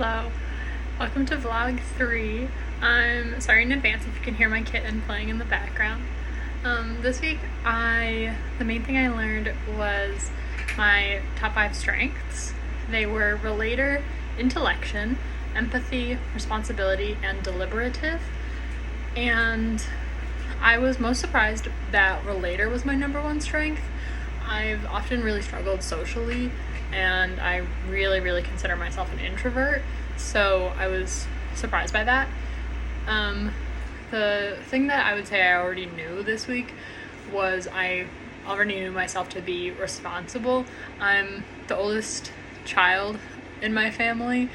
Hello, welcome to vlog 3. I'm sorry in advance if you can hear my kitten playing in the background. This week the main thing I learned was my top 5 strengths. They were relator, intellection, empathy, responsibility, and deliberative. And I was most surprised that relator was my number 1 strength. I've often really struggled socially, and I really consider myself an introvert, so I was surprised by that. The thing that I would say I already knew this week was I already knew myself to be responsible. I'm the oldest child in my family,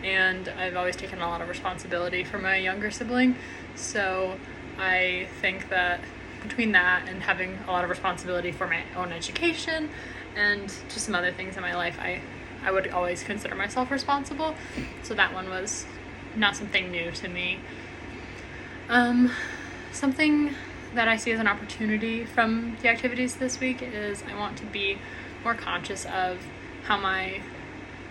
and I've always taken a lot of responsibility for my younger sibling, so I think that between that and having a lot of responsibility for my own education and just some other things in my life, I would always consider myself responsible. So that one was not something new to me. Something that I see as an opportunity from the activities this week is I want to be more conscious of how my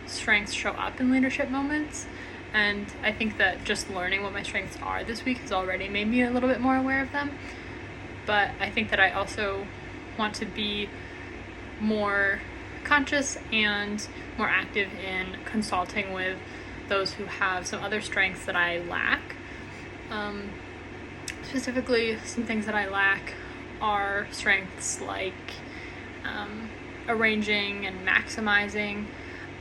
strengths show up in leadership moments. And I think that just learning what my strengths are this week has already made me a little bit more aware of them. But I think that I also want to be more conscious and more active in consulting with those who have some other strengths that I lack. Specifically, some things that I lack are strengths like arranging and maximizing.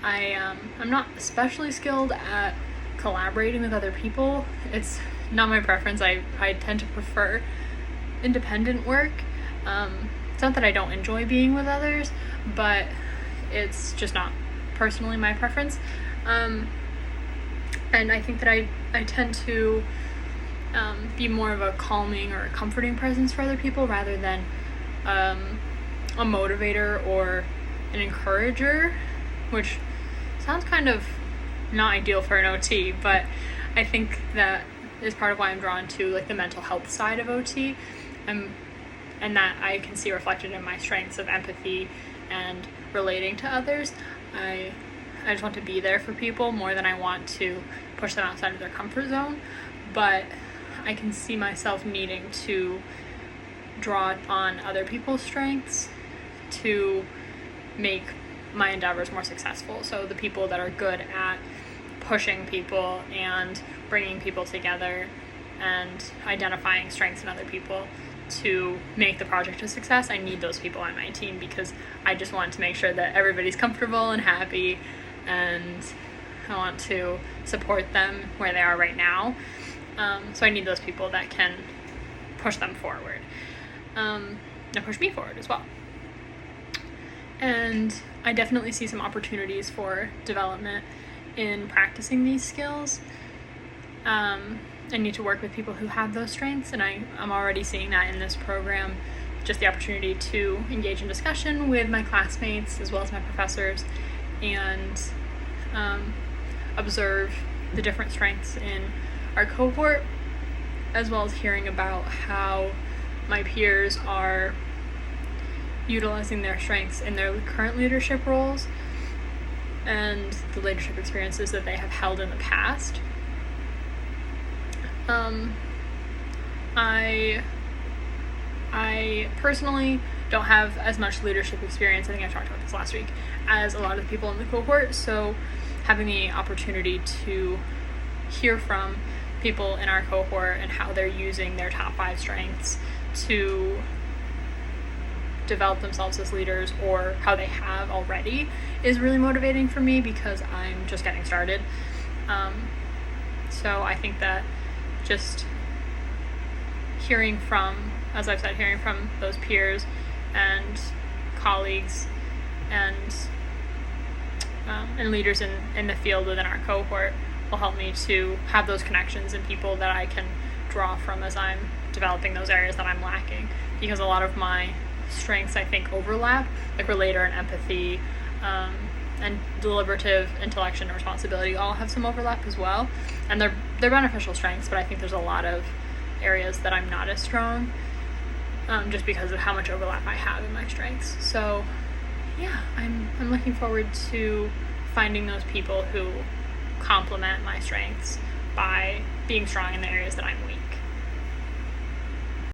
I'm not especially skilled at collaborating with other people. It's not my preference. I tend to prefer independent work. It's not that I don't enjoy being with others, but it's just not personally my preference. And I think that I tend to be more of a calming or a comforting presence for other people rather than a motivator or an encourager, which sounds kind of not ideal for an OT, but I think that is part of why I'm drawn to like the mental health side of OT. And that I can see reflected in my strengths of empathy and relating to others. I just want to be there for people more than I want to push them outside of their comfort zone. But I can see myself needing to draw on other people's strengths to make my endeavors more successful. So the people that are good at pushing people and bringing people together and identifying strengths in other people to make the project a success, I need those people on my team because I just want to make sure that everybody's comfortable and happy, and I want to support them where they are right now. So I need those people that can push them forward and push me forward as well. And I definitely see some opportunities for development in practicing these skills. I need to work with people who have those strengths, and I'm already seeing that in this program. Just the opportunity to engage in discussion with my classmates as well as my professors and observe the different strengths in our cohort, as well as hearing about how my peers are utilizing their strengths in their current leadership roles and the leadership experiences that they have held in the past. I personally don't have as much leadership experience, I think I talked about this last week, as a lot of the people in the cohort, so having the opportunity to hear from people in our cohort and how they're using their top 5 strengths to develop themselves as leaders, or how they have already, is really motivating for me because I'm just getting started. So I think that just hearing from, as I've said, hearing from those peers and colleagues and leaders in the field within our cohort will help me to have those connections and people that I can draw from as I'm developing those areas that I'm lacking. Because a lot of my strengths, I think, overlap, like relator and empathy, and deliberative, intellection, and responsibility all have some overlap as well. And they're beneficial strengths, but I think there's a lot of areas that I'm not as strong, just because of how much overlap I have in my strengths. So yeah, I'm looking forward to finding those people who complement my strengths by being strong in the areas that I'm weak.